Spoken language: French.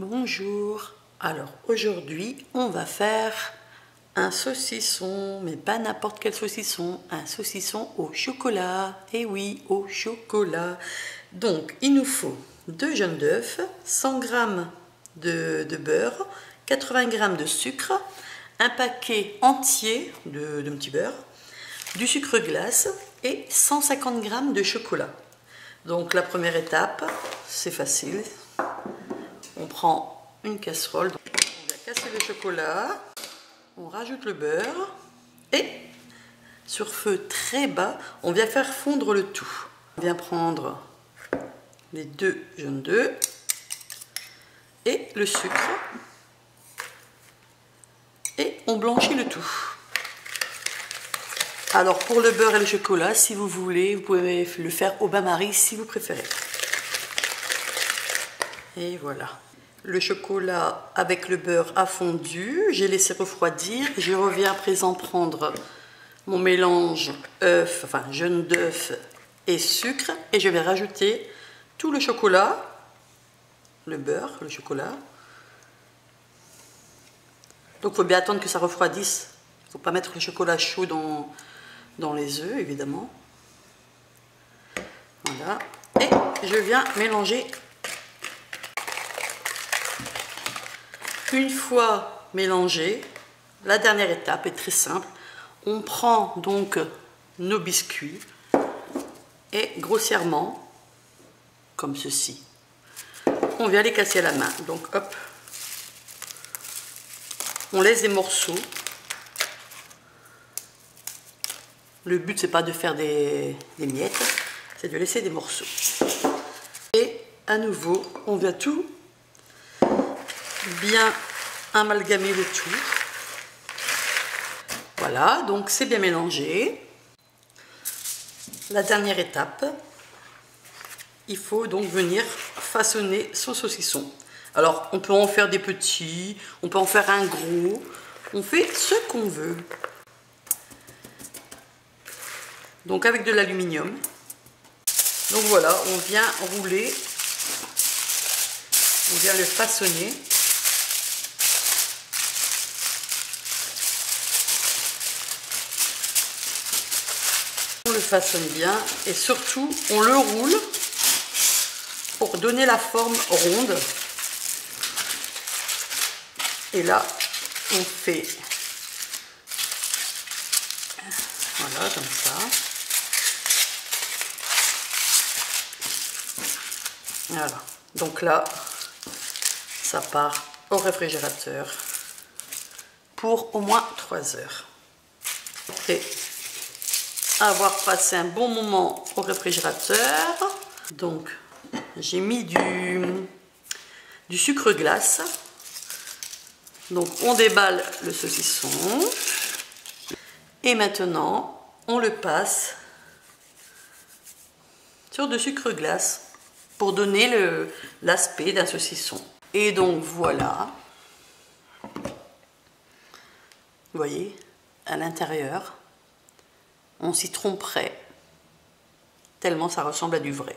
Bonjour, alors aujourd'hui on va faire un saucisson, mais pas n'importe quel saucisson, un saucisson au chocolat, et oui, au chocolat. Donc il nous faut 2 jaunes d'œufs, 100 g de beurre, 80 g de sucre, un paquet entier de petit beurre, du sucre glace et 150 g de chocolat. Donc la première étape, c'est facile. On prend une casserole, on vient casser le chocolat, on rajoute le beurre et sur feu très bas, on vient faire fondre le tout. On vient prendre les 2 jaunes d'œufs et le sucre et on blanchit le tout. Alors pour le beurre et le chocolat, si vous voulez, vous pouvez le faire au bain-marie si vous préférez. Et voilà. Le chocolat avec le beurre a fondu, j'ai laissé refroidir. Je reviens à présent prendre mon mélange jaune d'œuf et sucre et je vais rajouter tout le chocolat, le beurre, le chocolat. Donc il faut bien attendre que ça refroidisse. Il ne faut pas mettre le chocolat chaud dans les œufs, évidemment. Voilà. Et je viens mélanger. Une fois mélangé, la dernière étape est très simple. On prend donc nos biscuits et grossièrement, comme ceci, on vient les casser à la main. Donc hop, on laisse des morceaux. Le but c'est pas de faire des miettes, c'est de laisser des morceaux. Et à nouveau, on vient tout bien amalgamer le tout. Voilà, donc c'est bien mélangé. La dernière étape, il faut donc venir façonner son saucisson. Alors on peut en faire des petits, on peut en faire un gros, on fait ce qu'on veut. Donc avec de l'aluminium. Donc voilà, on vient rouler, on vient le façonner. On le façonne bien et surtout on le roule pour donner la forme ronde. Et là on fait voilà comme ça. Voilà, donc là ça part au réfrigérateur pour au moins 3 heures. Après avoir passé un bon moment au réfrigérateur, donc j'ai mis du sucre glace. Donc on déballe le saucisson et maintenant on le passe sur du sucre glace pour donner l'aspect d'un saucisson. Et donc voilà, vous voyez, à l'intérieur on s'y tromperait tellement ça ressemble à du vrai.